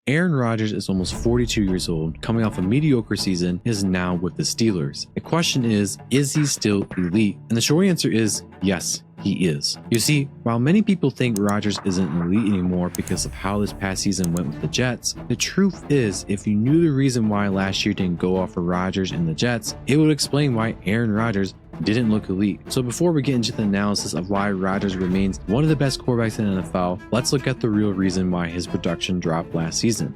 Aaron Rodgers is almost 42 years old, coming off a mediocre season, is now with the Steelers. The question is he still elite? And the short answer is yes, he is. You see, while many people think Rodgers isn't elite anymore because of how this past season went with the Jets, the truth is, if you knew the reason why last year didn't go off for Rodgers and the Jets, it would explain why Aaron Rodgers didn't look elite. So before we get into the analysis of why Rodgers remains one of the best quarterbacks in the NFL, let's look at the real reason why his production dropped last season.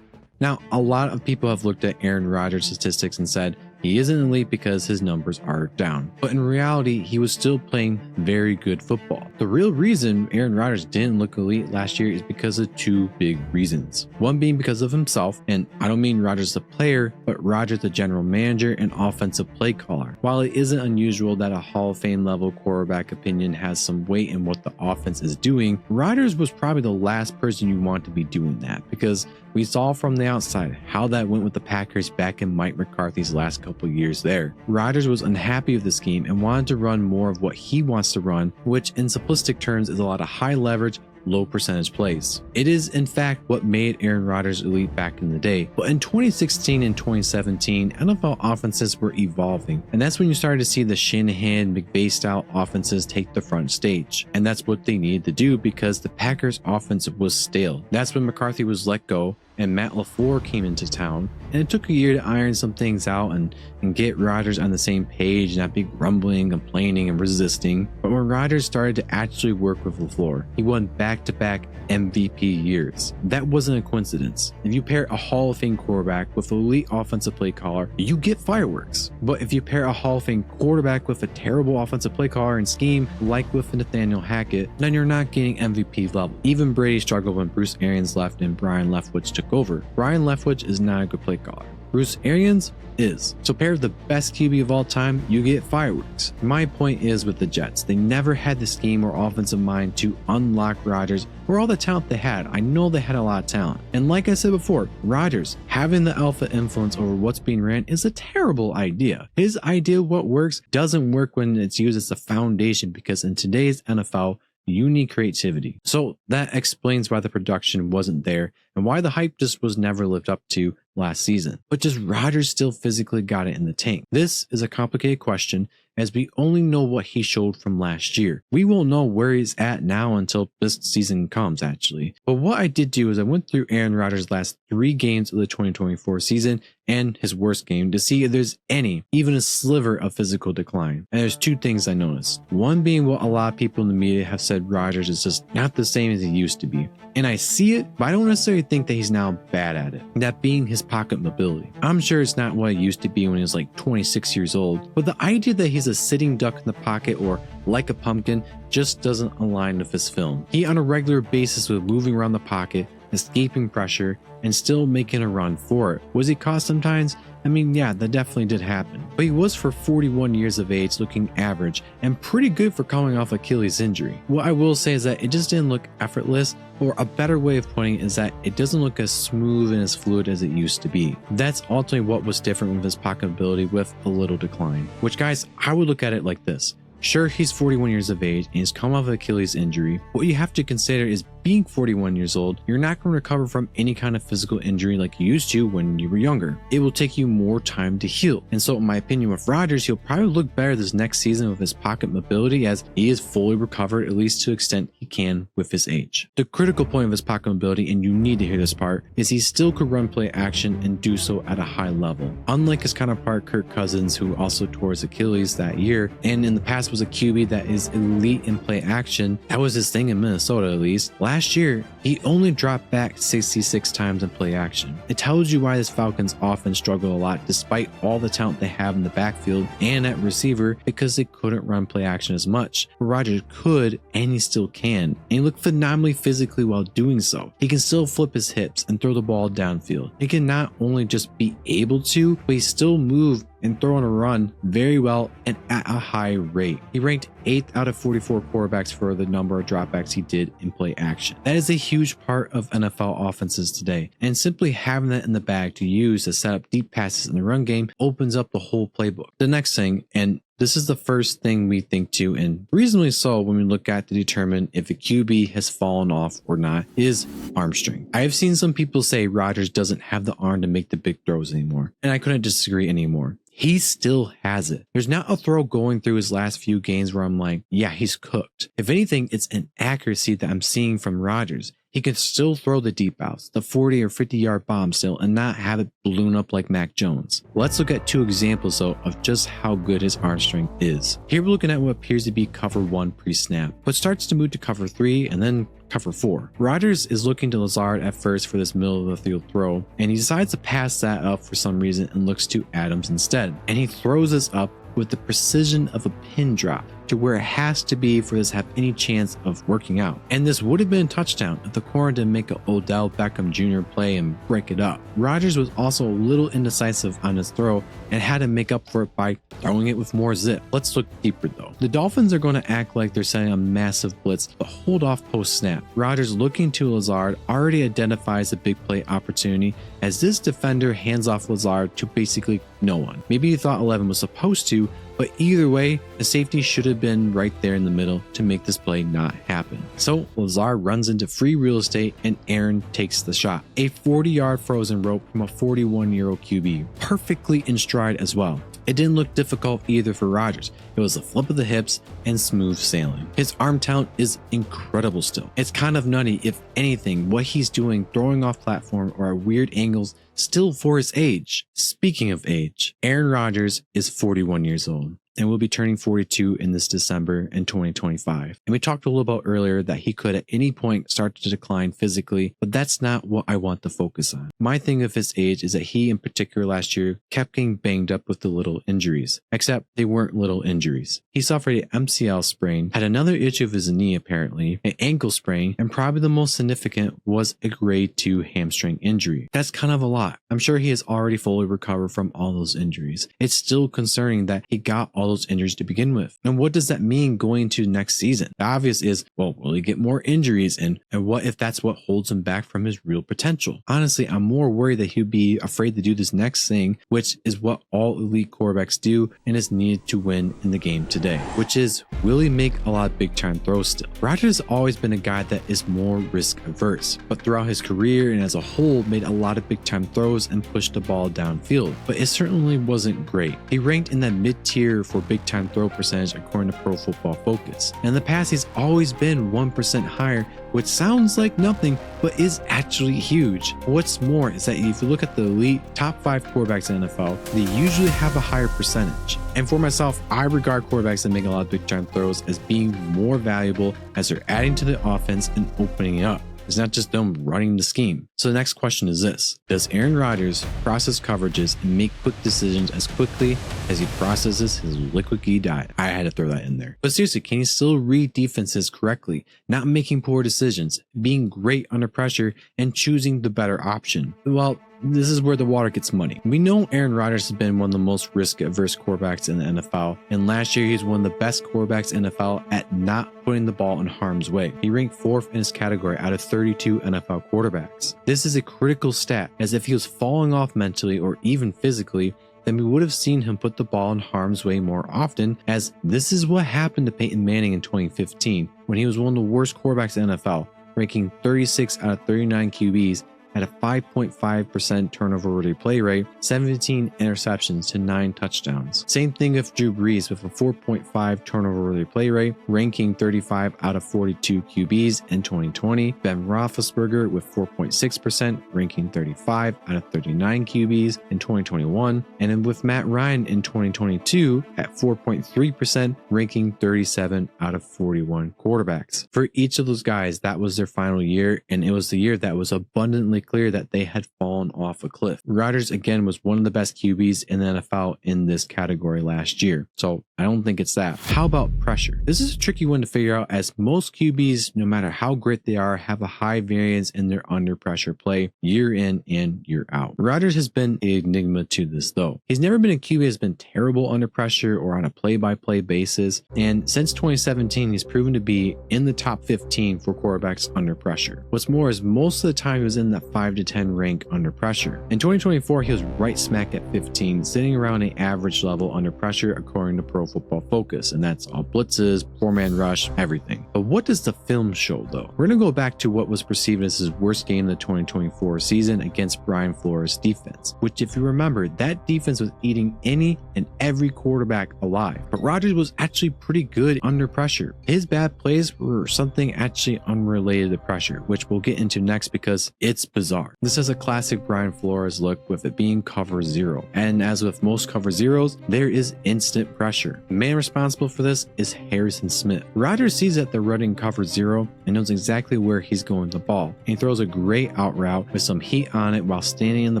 Now, a lot of people have looked at Aaron Rodgers' statistics and said he isn't elite because his numbers are down. But in reality, he was still playing very good football. The real reason Aaron Rodgers didn't look elite last year is because of two big reasons. One being because of himself, and I don't mean Rodgers the player, but Rodgers the general manager and offensive play caller. While it isn't unusual that a Hall of Fame level quarterback opinion has some weight in what the offense is doing, Rodgers was probably the last person you want to be doing that, because we saw from the outside how that went with the Packers back in Mike McCarthy's last couple years there. Rodgers was unhappy with the scheme and wanted to run more of what he wants to run, which in simplistic terms is a lot of high leverage, low percentage plays. It is in fact what made Aaron Rodgers elite back in the day. But in 2016 and 2017, NFL offenses were evolving, and that's when you started to see the Shanahan McVay style offenses take the front stage. And that's what they needed to do because the Packers offense was stale. That's when McCarthy was let go and Matt LaFleur came into town, and it took a year to iron some things out and get Rodgers on the same page, not be grumbling, complaining, and resisting. But when Rodgers started to actually work with LaFleur, he won back-to-back MVP years. That wasn't a coincidence. If you pair a Hall of Fame quarterback with an elite offensive play caller, you get fireworks. But if you pair a Hall of Fame quarterback with a terrible offensive play caller and scheme, like with Nathaniel Hackett, then you're not getting MVP level. Even Brady struggled when Bruce Arians left and Brian Leftwich took over. Brian Leftwich is not a good play caller. Bruce Arians is. So pair with the best QB of all time, you get fireworks. My point is with the Jets, they never had the scheme or offensive mind to unlock Rodgers or all the talent they had. I know they had a lot of talent. And like I said before, Rodgers having the alpha influence over what's being ran is a terrible idea. His idea of what works doesn't work when it's used as a foundation, because in today's NFL, you need creativity. So that explains why the production wasn't there and why the hype just was never lived up to last season. But does Rodgers still physically got it in the tank? This is a complicated question, as we only know what he showed from last year. We won't know where he's at now until this season comes, actually. But what I did do is I went through Aaron Rodgers' last 3 games of the 2024 season and his worst game to see if there's any, even a sliver of physical decline. And there's 2 things I noticed. One being what a lot of people in the media have said: Rodgers is just not the same as he used to be. And I see it, but I don't necessarily think that he's now bad at it. That being his pocket mobility. I'm sure it's not what it used to be when he was like 26 years old, but the idea that he's a sitting duck in the pocket or like a pumpkin just doesn't align with his film. He on a regular basis was moving around the pocket, escaping pressure, and still making a run for it. Was he caught sometimes? I mean, yeah, that definitely did happen. But he was, for 41 years of age, looking average and pretty good for coming off Achilles injury. What I will say is that it just didn't look effortless, or a better way of putting it is that it doesn't look as smooth and as fluid as it used to be. That's ultimately what was different with his pocket ability with a little decline. Which, guys, I would look at it like this. Sure, he's 41 years of age and he's come off Achilles injury. What you have to consider is, being 41 years old, you're not going to recover from any kind of physical injury like you used to when you were younger. It will take you more time to heal. And so in my opinion with Rodgers, he'll probably look better this next season with his pocket mobility, as he is fully recovered, at least to the extent he can with his age. The critical point of his pocket mobility, and you need to hear this part, is he still could run play action and do so at a high level. Unlike his counterpart Kirk Cousins, who also tore his Achilles that year, and in the past was a QB that is elite in play action. That was his thing in Minnesota, at least. Last year, he only dropped back 66 times in play action. It tells you why this Falcons offense struggled a lot despite all the talent they have in the backfield and at receiver, because they couldn't run play action as much. But Rodgers could, and he still can. And he looked phenomenally physically while doing so. He can still flip his hips and throw the ball downfield. He can not only just be able to, but he still move and throw on a run very well and at a high rate. He ranked 8th out of 44 quarterbacks for the number of dropbacks he did in play action. That is a huge part of NFL offenses today, and simply having that in the bag to use to set up deep passes in the run game opens up the whole playbook. The next thing, and This is the first thing we think to, and reasonably so when we look at to determine if a QB has fallen off or not, is arm strength. I have seen some people say Rodgers doesn't have the arm to make the big throws anymore, and I couldn't disagree anymore. He still has it. There's not a throw going through his last few games where I'm like, yeah, he's cooked. If anything, it's an accuracy that I'm seeing from Rodgers. He can still throw the deep outs, the 40 or 50-yard bomb still, and not have it balloon up like Mac Jones. Let's look at two examples though of just how good his arm strength is. Here we're looking at what appears to be cover 1 pre-snap, but starts to move to cover 3 and then cover 4. Rodgers is looking to Lazard at first for this middle of the field throw, and he decides to pass that up for some reason and looks to Adams instead. And he throws this up with the precision of a pin drop to where it has to be for this to have any chance of working out. And this would have been a touchdown if the corner didn't make an Odell Beckham Jr. play and break it up. Rodgers was also a little indecisive on his throw and had to make up for it by throwing it with more zip. Let's look deeper though. The Dolphins are going to act like they're setting a massive blitz, but hold off post snap. Rodgers looking to Lazard already identifies a big play opportunity as this defender hands off Lazard to basically no one. Maybe he thought 11 was supposed to, but either way, the safety should have been right there in the middle to make this play not happen. So Lazard runs into free real estate and Aaron takes the shot. A 40-yard frozen rope from a 41-year-old QB, perfectly in stride as well. It didn't look difficult either for Rodgers. It was a flip of the hips and smooth sailing. His arm talent is incredible still. It's kind of nutty, if anything, what he's doing throwing off platform or at weird angles still for his age. Speaking of age, Aaron Rodgers is 41 years old and will be turning 42 in this December in 2025. And we talked a little about earlier that he could at any point start to decline physically, but that's not what I want to focus on. My thing of his age is that he in particular last year kept getting banged up with the little injuries, except they weren't little injuries. He suffered an MCL sprain, had another issue of his knee apparently, an ankle sprain, and probably the most significant was a grade 2 hamstring injury. That's kind of a lot. I'm sure he has already fully recovered from all those injuries. It's still concerning that he got all those injuries to begin with. And what does that mean going into next season? The obvious is, well, will he get more injuries? And what if that's what holds him back from his real potential? Honestly, I'm more worried that he'll be afraid to do this next thing, which is what all elite quarterbacks do and is needed to win in the game today, which is, will he make a lot of big time throws still? Rodgers has always been a guy that is more risk averse, but throughout his career and as a whole made a lot of big time throws and pushed the ball downfield, but it certainly wasn't great. He ranked in that mid-tier for big time throw percentage according to Pro Football Focus. And in the past, he's always been 1% higher, which sounds like nothing, but is actually huge. What's more is that if you look at the elite top 5 quarterbacks in the NFL, they usually have a higher percentage. And for myself, I regard quarterbacks that make a lot of big time throws as being more valuable as they're adding to the offense and opening it up. It's not just them running the scheme. So the next question is this: does Aaron Rodgers process coverages and make quick decisions as quickly as he processes his liquid key diet? I had to throw that in there. But seriously, can he still read defenses correctly, not making poor decisions, being great under pressure, and choosing the better option? Well, this is where the water gets muddy. We know Aaron Rodgers has been one of the most risk-averse quarterbacks in the NFL, and last year he's one of the best quarterbacks in the NFL at not putting the ball in harm's way. He ranked 4th in his category out of 32 NFL quarterbacks. This is a critical stat, as if he was falling off mentally or even physically, then we would have seen him put the ball in harm's way more often, as this is what happened to Peyton Manning in 2015, when he was one of the worst quarterbacks in the NFL, ranking 36 out of 39 QBs at a 5.5% turnover worthy play rate, 17 interceptions to 9 touchdowns. Same thing with Drew Brees with a 4.5 turnover worthy play rate, ranking 35 out of 42 QBs in 2020. Ben Roethlisberger with 4.6%, ranking 35 out of 39 QBs in 2021. And then with Matt Ryan in 2022 at 4.3%, ranking 37 out of 41 quarterbacks. For each of those guys, that was their final year, and it was the year that was abundantly clear that they had fallen off a cliff. Rodgers again was one of the best QBs in the NFL in this category last year, so I don't think it's that. How about pressure? This is a tricky one to figure out, as most QBs, no matter how great they are, have a high variance in their under pressure play year in and year out. Rodgers has been an enigma to this though. He's never been a QB that's been terrible under pressure or on a play-by-play basis, and since 2017 he's proven to be in the top 15 for quarterbacks under pressure. What's more is most of the time he was in that 5 to 10 rank under pressure. In 2024, he was right smack at 15, sitting around an average level under pressure according to Pro Football Focus, and that's all blitzes, 4-man rush, everything. But what does the film show though? We're going to go back to what was perceived as his worst game of the 2024 season against Brian Flores' defense, which if you remember, that defense was eating any and every quarterback alive. But Rodgers was actually pretty good under pressure. His bad plays were something actually unrelated to pressure, which we'll get into next because it's bizarre. This is a classic Brian Flores look with it being cover zero. And as with most cover zeros, there is instant pressure. The man responsible for this is Harrison Smith. Rodgers sees that they're running cover zero and knows exactly where he's going with the ball. He throws a great out route with some heat on it while standing in the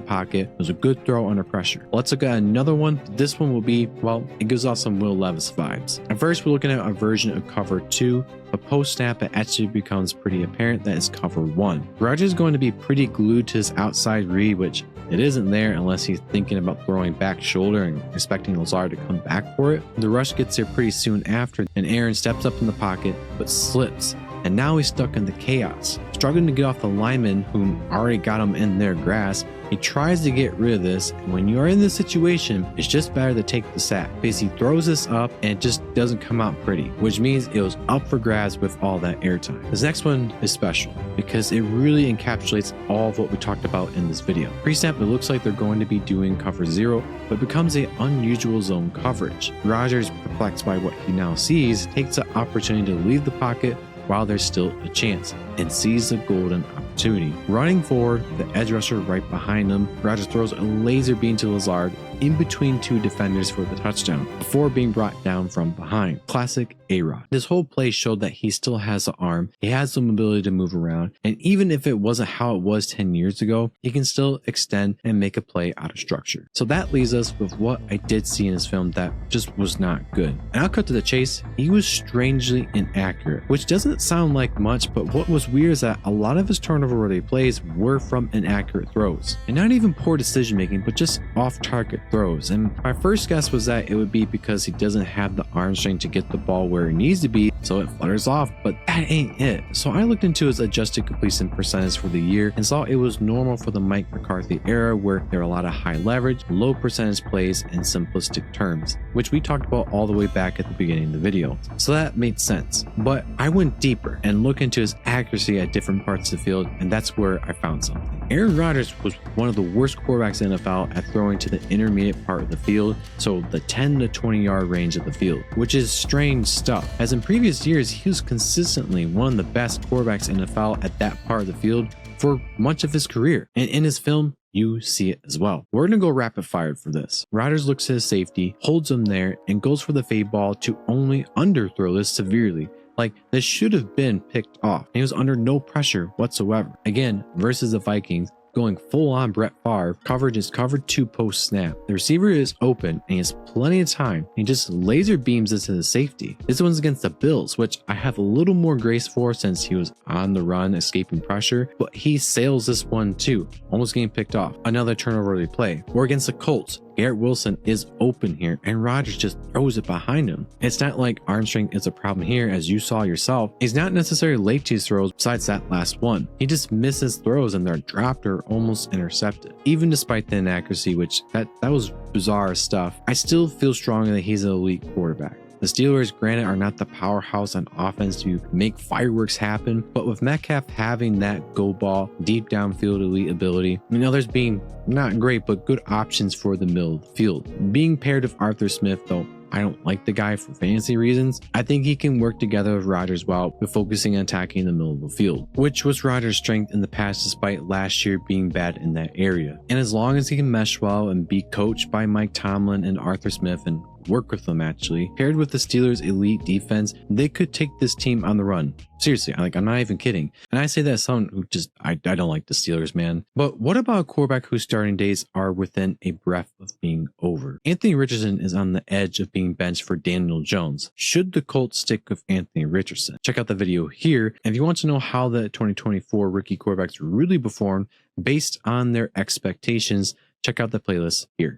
pocket. It was a good throw under pressure. Let's look at another one. This one will be, well, it gives off some Will Levis vibes. At first, we're looking at a version of cover 2, but post snap it actually becomes pretty apparent that it's cover 1. Rodgers is going to be pretty glued to his outside read, which it isn't there unless he's thinking about throwing back shoulder and expecting Lazard to come back for it. The rush gets there pretty soon after, and Aaron steps up in the pocket but slips, and now he's stuck in the chaos. Struggling to get off the lineman whom already got him in their grasp, he tries to get rid of this, and when you are in this situation, it's just better to take the sack because he throws this up and it just doesn't come out pretty, which means it was up for grabs with all that airtime. This next one is special because it really encapsulates all of what we talked about in this video. Pre-snap, it looks like they're going to be doing cover zero, but becomes an unusual zone coverage. Rodgers, perplexed by what he now sees, takes the opportunity to leave the pocket while there's still a chance and sees the golden opportunity. Running forward, the edge rusher right behind him, Rodgers throws a laser beam to Lazard in between two defenders for the touchdown before being brought down from behind. Classic A-Rod. This whole play showed that he still has the arm, he has some ability to move around, and even if it wasn't how it was 10 years ago, he can still extend and make a play out of structure. So that leaves us with what I did see in his film that just was not good. And I'll cut to the chase, he was strangely inaccurate, which doesn't sound like much, but what was weird is that a lot of his turnover-worthy plays were from inaccurate throws. And not even poor decision making, but just off-target throws. And my first guess was that it would be because he doesn't have the arm strength to get the ball where it needs to be, so it flutters off, but that ain't it. So I looked into his adjusted completion percentage for the year and saw it was normal for the Mike McCarthy era where there are a lot of high leverage, low percentage plays, and simplistic terms, which we talked about all the way back at the beginning of the video. So that made sense. But I went deeper and looked into his accuracy at different parts of the field, and that's where I found something. Aaron Rodgers was one of the worst quarterbacks in the NFL at throwing to the intermediate part of the field, so the 10 to 20 yard range of the field, which is strange stuff, as in previous years he was consistently one of the best quarterbacks in the NFL at that part of the field for much of his career, and in his film you see it as well. We're gonna go rapid fire for this. Rodgers looks at his safety, holds him there, and goes for the fade ball to only underthrow this severely. Like, this should have been picked off. He was under no pressure whatsoever. Again, versus the Vikings, going full on Brett Favre, coverage is covered 2 post snap. The receiver is open and he has plenty of time. He just laser beams it to the safety. This one's against the Bills, which I have a little more grace for since he was on the run escaping pressure, but he sails this one too, almost getting picked off. Another turnover play. Or against the Colts, Garrett Wilson is open here and Rodgers just throws it behind him. It's not like arm strength is a problem here, as you saw yourself. He's not necessarily late to his throws besides that last one. He just misses throws and they're dropped or almost intercepted. Even despite the inaccuracy, which that was bizarre stuff, I still feel strongly that he's an elite quarterback. The Steelers, granted, are not the powerhouse on offense to make fireworks happen, but with Metcalf having that go ball, deep downfield elite ability, and others being not great, but good options for the middle of the field. Being paired with Arthur Smith, though I don't like the guy for fantasy reasons, I think he can work together with Rodgers well with focusing on attacking the middle of the field, which was Rodgers' strength in the past despite last year being bad in that area. And as long as he can mesh well and be coached by Mike Tomlin and Arthur Smith and work with them actually, paired with the Steelers' elite defense, they could take this team on the run. Seriously, I'm not even kidding. And I say that as someone who just, I don't like the Steelers, man. But what about a quarterback whose starting days are within a breath of being over? Anthony Richardson is on the edge of being benched for Daniel Jones. Should the Colts stick with Anthony Richardson? Check out the video here. And if you want to know how the 2024 rookie quarterbacks really performed based on their expectations, check out the playlist here.